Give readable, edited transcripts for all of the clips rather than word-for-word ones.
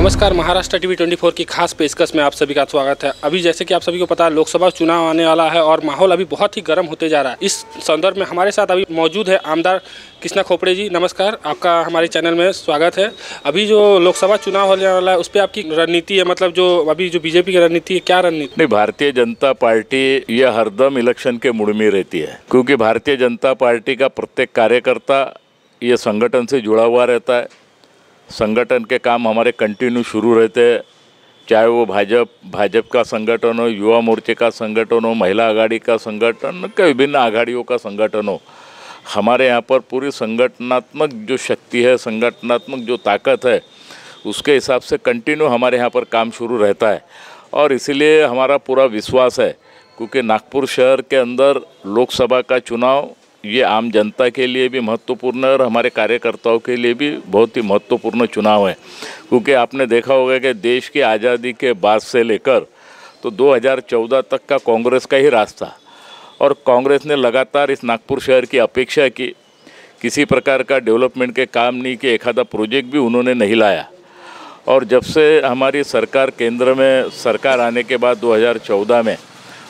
नमस्कार, महाराष्ट्र टीवी 24 की खास पेशकश में आप सभी का स्वागत है। अभी जैसे कि आप सभी को पता है, लोकसभा चुनाव आने वाला है और माहौल अभी बहुत ही गर्म होते जा रहा है। इस संदर्भ में हमारे साथ अभी मौजूद है आमदार कृष्णा खोपड़े जी। नमस्कार, आपका हमारे चैनल में स्वागत है। अभी जो लोकसभा चुनाव होने वाला है उस पर आपकी रणनीति है, मतलब जो अभी जो बीजेपी की रणनीति है, क्या रणनीति? नहीं, भारतीय जनता पार्टी यह हरदम इलेक्शन के मूड में रहती है, क्योंकि भारतीय जनता पार्टी का प्रत्येक कार्यकर्ता ये संगठन से जुड़ा हुआ रहता है। संगठन के काम हमारे कंटिन्यू शुरू रहते हैं, चाहे वो भाजपा का संगठन हो, युवा मोर्चे का संगठन हो, महिला आघाड़ी का संगठन, के विभिन्न आघाड़ियों का संगठन हो। हमारे यहाँ पर पूरी संगठनात्मक जो शक्ति है, संगठनात्मक जो ताकत है, उसके हिसाब से कंटिन्यू हमारे यहाँ पर काम शुरू रहता है। और इसीलिए हमारा पूरा विश्वास है, क्योंकि नागपुर शहर के अंदर लोकसभा का चुनाव ये आम जनता के लिए भी महत्वपूर्ण है और हमारे कार्यकर्ताओं के लिए भी बहुत ही महत्वपूर्ण चुनाव है। क्योंकि आपने देखा होगा कि देश की आज़ादी के बाद से लेकर तो 2014 तक का कांग्रेस का ही राज था, और कांग्रेस ने लगातार इस नागपुर शहर की अपेक्षा की, किसी प्रकार का डेवलपमेंट के काम नहीं किए, एक आधा प्रोजेक्ट भी उन्होंने नहीं लाया। और जब से हमारी सरकार केंद्र में सरकार आने के बाद 2014 में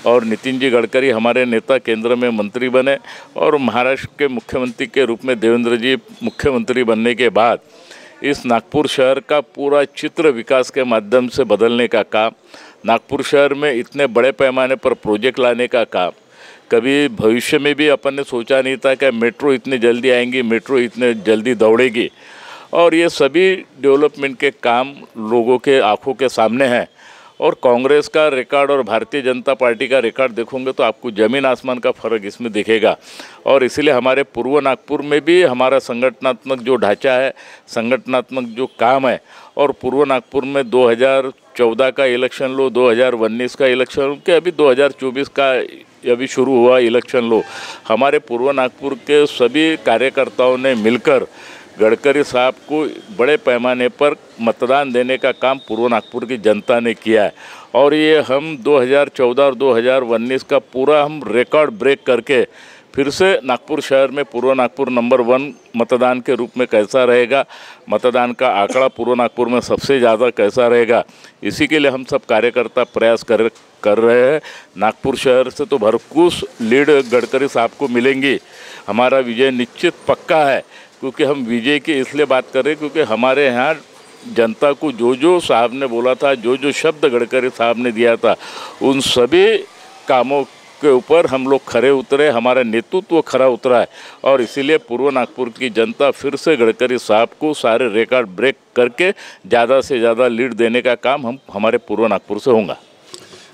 और नितिन जी गडकरी हमारे नेता केंद्र में मंत्री बने और महाराष्ट्र के मुख्यमंत्री के रूप में देवेंद्र जी मुख्यमंत्री बनने के बाद इस नागपुर शहर का पूरा चित्र विकास के माध्यम से बदलने का काम, नागपुर शहर में इतने बड़े पैमाने पर प्रोजेक्ट लाने का काम कभी भविष्य में भी अपन ने सोचा नहीं था कि मेट्रो इतनी जल्दी आएंगी, मेट्रो इतने जल्दी दौड़ेगी। और ये सभी डेवलपमेंट के काम लोगों के आंखों के सामने हैं। और कांग्रेस का रिकॉर्ड और भारतीय जनता पार्टी का रिकॉर्ड देखोगे तो आपको ज़मीन आसमान का फ़र्क इसमें दिखेगा। और इसीलिए हमारे पूर्व नागपुर में भी हमारा संगठनात्मक जो ढांचा है, संगठनात्मक जो काम है, और पूर्व नागपुर में 2014 का इलेक्शन लो, 2019 का इलेक्शन लो, कि अभी 2024 का अभी शुरू हुआ इलेक्शन लो, हमारे पूर्व नागपुर के सभी कार्यकर्ताओं ने मिलकर गडकरी साहब को बड़े पैमाने पर मतदान देने का काम पूर्व नागपुर की जनता ने किया है। और ये हम 2014 और 2019 का पूरा हम रिकॉर्ड ब्रेक करके फिर से नागपुर शहर में पूर्व नागपुर नंबर 1 मतदान के रूप में कैसा रहेगा, मतदान का आंकड़ा पूर्व नागपुर में सबसे ज़्यादा कैसा रहेगा, इसी के लिए हम सब कार्यकर्ता प्रयास कर रहे हैं। नागपुर शहर से तो भरपूर लीड गडकरी साहब को मिलेंगी, हमारा विजय निश्चित पक्का है। क्योंकि हम विजय की इसलिए बात कर रहे हैं क्योंकि हमारे यहाँ जनता को जो साहब ने बोला था, जो शब्द गडकरी साहब ने दिया था, उन सभी कामों के ऊपर हम लोग खरे उतरे, हमारा नेतृत्व खरा उतरा है। और इसीलिए पूर्व नागपुर की जनता फिर से गडकरी साहब को सारे रिकॉर्ड ब्रेक करके ज़्यादा से ज़्यादा लीड देने का काम हमारे पूर्व नागपुर से होगा।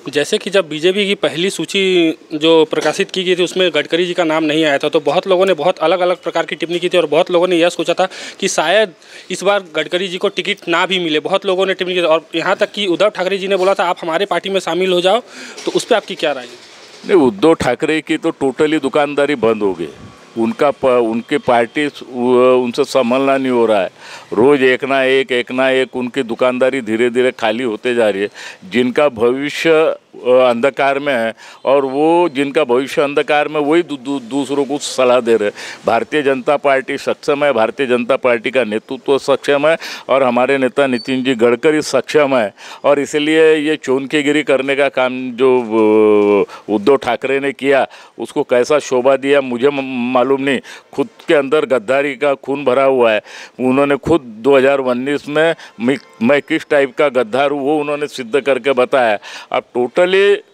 जैसे कि जब बीजेपी की पहली सूची जो प्रकाशित की गई थी उसमें गडकरी जी का नाम नहीं आया था, तो बहुत लोगों ने बहुत अलग अलग प्रकार की टिप्पणी की थी और बहुत लोगों ने यह सोचा था कि शायद इस बार गडकरी जी को टिकट ना भी मिले। बहुत लोगों ने टिप्पणी की थी और यहाँ तक कि उद्धव ठाकरे जी ने बोला था आप हमारे पार्टी में शामिल हो जाओ। तो उस पर आपकी क्या राय है? नहीं, उद्धव ठाकरे की तो टोटली दुकानदारी बंद हो गई। उनकी पार्टी उनसे संभलना नहीं हो रहा है। रोज़ एक ना एक उनकी दुकानदारी धीरे धीरे खाली होते जा रही है। जिनका भविष्य अंधकार में है और वो जिनका भविष्य अंधकार में वही दूसरों को सलाह दे रहे। भारतीय जनता पार्टी सक्षम है, भारतीय जनता पार्टी का नेतृत्व सक्षम है और हमारे नेता नितिन जी गडकरी सक्षम है। और इसलिए ये चौनकीगिरी करने का काम जो उद्धव ठाकरे ने किया, उसको कैसा शोभा दिया मुझे मालूम नहीं। खुद के अंदर गद्दारी का खून भरा हुआ है। उन्होंने खुद 2019 में मैं किस टाइप का गद्दार हूँ वो उन्होंने सिद्ध करके बताया। अब टोटली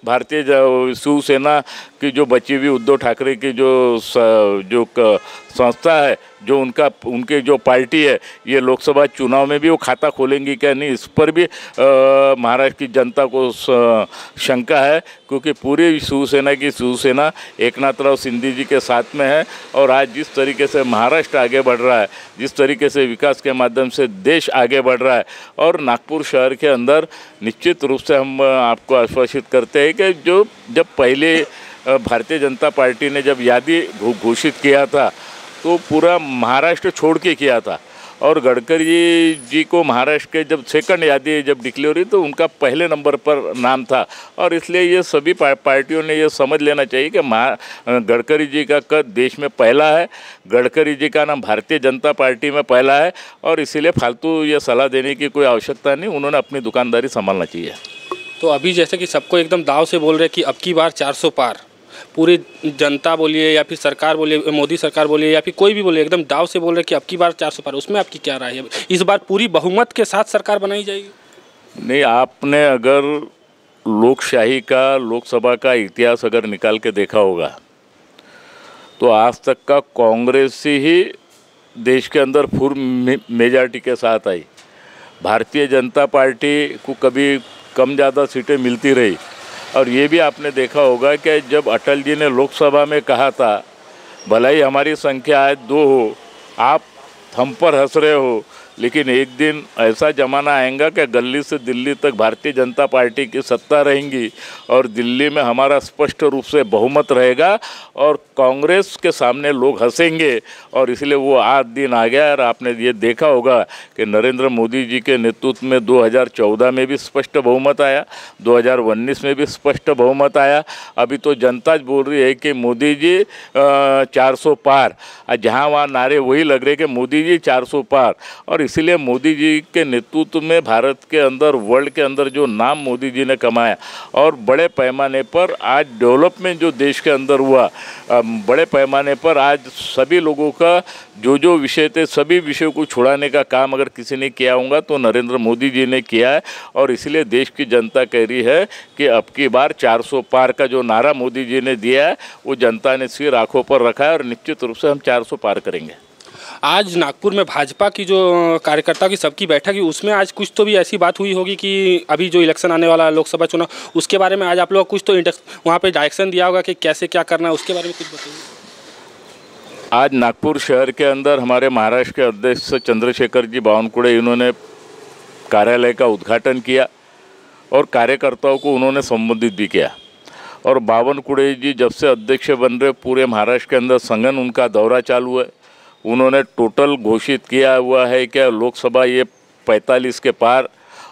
भारतीय शिवसेना की जो बची हुई उद्धव ठाकरे की जो संस्था है, जो उनके जो पार्टी है, ये लोकसभा चुनाव में भी वो खाता खोलेंगी क्या नहीं, इस पर भी महाराष्ट्र की जनता को शंका है। क्योंकि पूरी शिवसेना एकनाथराव शिंदे जी के साथ में है। और आज जिस तरीके से महाराष्ट्र आगे बढ़ रहा है, जिस तरीके से विकास के माध्यम से देश आगे बढ़ रहा है, और नागपुर शहर के अंदर निश्चित रूप से हम आपको आश्वासित करते हैं कि जब पहले भारतीय जनता पार्टी ने जब यादी घोषित किया था तो पूरा महाराष्ट्र छोड़ के किया था। और गडकरी जी को महाराष्ट्र के जब सेकंड यादी जब डिक्लेयर हुई तो उनका पहले नंबर पर नाम था। और इसलिए ये सभी पार्टियों ने ये समझ लेना चाहिए कि गडकरी जी का कद देश में पहला है, गडकरी जी का नाम भारतीय जनता पार्टी में पहला है, और इसीलिए फालतू ये सलाह देने की कोई आवश्यकता नहीं, उन्होंने अपनी दुकानदारी संभालना चाहिए। तो अभी जैसे कि सबको एकदम दाव से बोल रहे हैं कि अब की बार 400 पार, पूरी जनता बोलिए या फिर सरकार बोलिए, मोदी सरकार बोलिए या फिर कोई भी बोलिए, एकदम दाव से बोल रहे हैं कि अब की बार 400 पार। उसमें आपकी क्या राय है? इस बार पूरी बहुमत के साथ सरकार बनाई जाएगी? नहीं, आपने अगर लोकशाही का, लोकसभा का इतिहास अगर निकाल के देखा होगा तो आज तक का कांग्रेस ही देश के अंदर फुल मेजॉरिटी के साथ आई। भारतीय जनता पार्टी को कभी कम ज़्यादा सीटें मिलती रही। और ये भी आपने देखा होगा कि जब अटल जी ने लोकसभा में कहा था, भला ही हमारी संख्या आज 2 हो, आप हम पर हंस रहे हो, लेकिन एक दिन ऐसा ज़माना आएगा कि गली से दिल्ली तक भारतीय जनता पार्टी की सत्ता रहेंगी और दिल्ली में हमारा स्पष्ट रूप से बहुमत रहेगा और कांग्रेस के सामने लोग हंसेंगे। और इसलिए वो आज दिन आ गया। और आपने ये देखा होगा कि नरेंद्र मोदी जी के नेतृत्व में 2014 में भी स्पष्ट बहुमत आया, 2019 में भी स्पष्ट बहुमत आया। अभी तो जनता बोल रही है कि मोदी जी 400 पार, जहाँ वहाँ नारे वही लग रहे कि मोदी जी 400 पार। और इसीलिए मोदी जी के नेतृत्व में भारत के अंदर, वर्ल्ड के अंदर जो नाम मोदी जी ने कमाया और बड़े पैमाने पर आज डेवलपमेंट जो देश के अंदर हुआ, बड़े पैमाने पर आज सभी लोगों का जो विषय थे सभी विषयों को छुड़ाने का काम अगर किसी ने किया होगा तो नरेंद्र मोदी जी ने किया है। और इसलिए देश की जनता कह रही है कि अब की बार 400 पार का जो नारा मोदी जी ने दिया है वो जनता ने सिर आंखों पर रखा है और निश्चित रूप से हम 400 पार करेंगे। आज नागपुर में भाजपा की जो कार्यकर्ताओं की सबकी बैठक हुई, उसमें आज कुछ तो भी ऐसी बात हुई होगी कि अभी जो इलेक्शन आने वाला है लोकसभा चुनाव, उसके बारे में आज आप लोग कुछ तो वहाँ पे डायरेक्शन दिया होगा कि कैसे क्या करना है, उसके बारे में कुछ बताइए। आज नागपुर शहर के अंदर हमारे महाराष्ट्र के अध्यक्ष चंद्रशेखर जी बावनकुळे इन्होंने कार्यालय का उद्घाटन किया और कार्यकर्ताओं को उन्होंने संबोधित भी किया। और बावनकुळे जी जब से अध्यक्ष बन रहे पूरे महाराष्ट्र के अंदर संघन उनका दौरा चालू है। उन्होंने टोटल घोषित किया हुआ है कि लोकसभा ये 45 के पार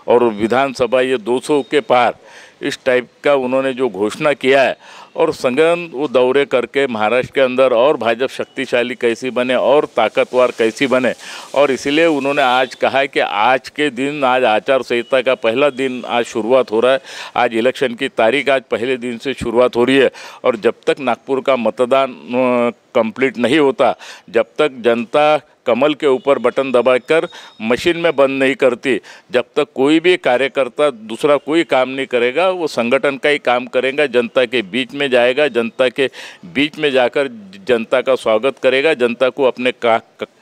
और विधानसभा ये 200 के पार, इस टाइप का उन्होंने जो घोषणा किया है। और संगठन वो दौरे करके महाराष्ट्र के अंदर और भाजपा शक्तिशाली कैसी बने और ताकतवर कैसी बने। और इसीलिए उन्होंने आज कहा है कि आज के दिन, आज आचार संहिता का पहला दिन आज शुरुआत हो रहा है। आज इलेक्शन की तारीख आज पहले दिन से शुरुआत हो रही है। और जब तक नागपुर का मतदान कंप्लीट नहीं होता, जब तक जनता कमल के ऊपर बटन दबाकर मशीन में बंद नहीं करती, जब तक कोई भी कार्यकर्ता दूसरा कोई काम नहीं करेगा, वो संगठन का ही काम करेगा, जनता के बीच में जाएगा, जनता के बीच में जाकर जनता का स्वागत करेगा, जनता को अपने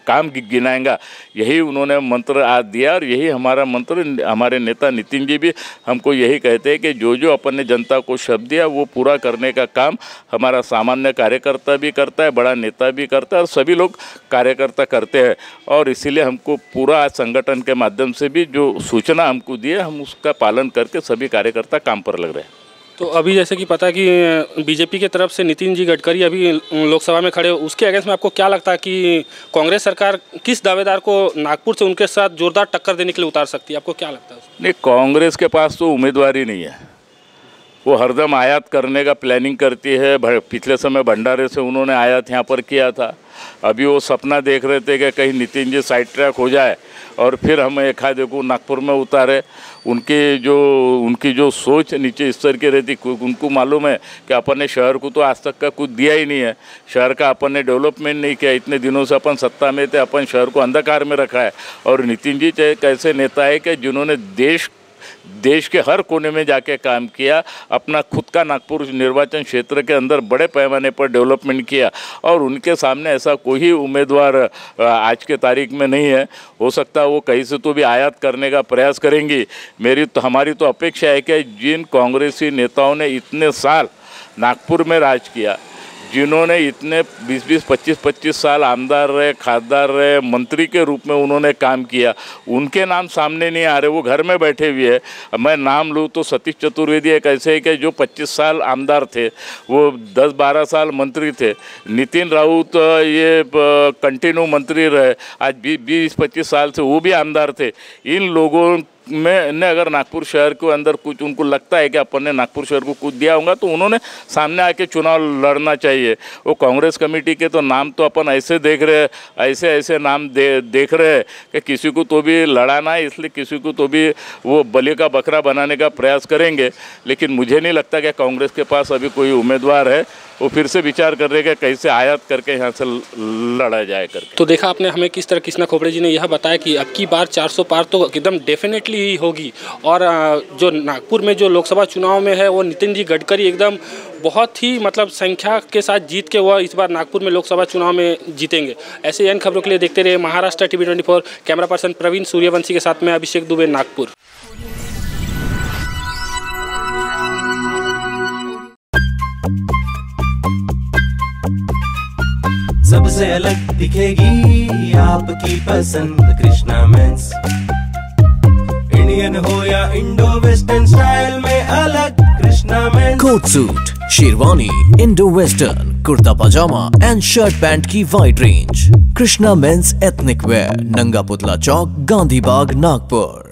काम गिनाएगा। यही उन्होंने मंत्र आज दिया और यही हमारा मंत्र। हमारे नेता नितिन जी भी हमको यही कहते हैं कि जो अपन ने जनता को शब्द दिया वो पूरा करने का काम हमारा सामान्य कार्यकर्ता भी करता है, बड़ा नेता भी करता है और सभी लोग कार्यकर्ता करते हैं। और इसीलिए हमको पूरा आज संगठन के माध्यम से भी जो सूचना हमको दी है, हम उसका पालन करके सभी कार्यकर्ता काम पर लग रहे हैं। तो अभी जैसे कि पता है कि बीजेपी की तरफ से नितिन जी गडकरी अभी लोकसभा में खड़े हो, उसके अगेंस्ट में आपको क्या लगता है कि कांग्रेस सरकार किस दावेदार को नागपुर से उनके साथ जोरदार टक्कर देने के लिए उतार सकती है? आपको क्या लगता है? नहीं, कांग्रेस के पास तो उम्मीदवार ही नहीं है। वो हरदम आयात करने का प्लानिंग करती है। पिछले समय भंडारे से उन्होंने आयात यहाँ पर किया था। अभी वो सपना देख रहे थे कि कहीं नितिन जी साइड ट्रैक हो जाए और फिर हम एक आधे को नागपुर में उतारे। उनकी जो सोच नीचे स्तर की रहती, उनको मालूम है कि अपन ने शहर को तो आज तक का कुछ दिया ही नहीं है, शहर का अपन ने डेवलपमेंट नहीं किया। इतने दिनों से अपन सत्ता में थे, अपन शहर को अंधकार में रखा है। और नितिन जी कैसे नेता है कि जिन्होंने देश के हर कोने में जाके काम किया, अपना खुद का नागपुर निर्वाचन क्षेत्र के अंदर बड़े पैमाने पर डेवलपमेंट किया। और उनके सामने ऐसा कोई उम्मीदवार आज के तारीख में नहीं है। हो सकता है वो कहीं से तो भी आयात करने का प्रयास करेंगी। हमारी तो अपेक्षा है कि जिन कांग्रेसी नेताओं ने इतने साल नागपुर में राज किया, जिन्होंने इतने 20-20, 25-25 साल आमदार रहे, खासदार रहे, मंत्री के रूप में उन्होंने काम किया, उनके नाम सामने नहीं आ रहे, वो घर में बैठे हुए हैं। मैं नाम लूँ तो सतीश चतुर्वेदी एक ऐसे है कि जो 25 साल आमदार थे, वो 10-12 साल मंत्री थे। नितिन राउत ये कंटिन्यू मंत्री रहे, आज 20-25 साल से वो भी आमदार थे। इन लोगों ने अगर नागपुर शहर के अंदर कुछ उनको लगता है कि अपन ने नागपुर शहर को कुछ दिया होगा, तो उन्होंने सामने आके चुनाव लड़ना चाहिए। वो कांग्रेस कमेटी के तो नाम तो अपन ऐसे देख रहे हैं, ऐसे नाम देख रहे हैं कि किसी को तो भी लड़ाना है, इसलिए किसी को तो भी वो बलि का बकरा बनाने का प्रयास करेंगे। लेकिन मुझे नहीं लगता कि कांग्रेस के पास अभी कोई उम्मीदवार है। वो फिर से विचार कर रहे हैं कि कैसे आयात करके यहाँ से लड़ा जाए करके। तो देखा आपने हमें किस तरह कृष्णा खोपड़े जी ने यह बताया कि अब की बार 400 पार तो एकदम डेफिनेटली ही होगी। और जो नागपुर में जो लोकसभा चुनाव में है वो नितिन जी गडकरी एकदम बहुत ही मतलब संख्या के साथ जीत के वह इस बार नागपुर में लोकसभा चुनाव में जीतेंगे। ऐसे अन्य खबरों के लिए देखते रहिए Maharashtra TV 24। Camera person Praveen Suryavanshi के साथ में अभिषेक दुबे, नागपुर। सबसे अलग दिखेगी आपकी पसंद कृष्णा मेंस। इंडियन हो या इंडो वेस्टर्न स्टाइल में अलग Krishna men's. Coat suit, sherwani, Indo western, kurta pyjama and shirt pant की wide range. Krishna men's ethnic wear, Nanga Putla चौक, गांधी बाग, नागपुर।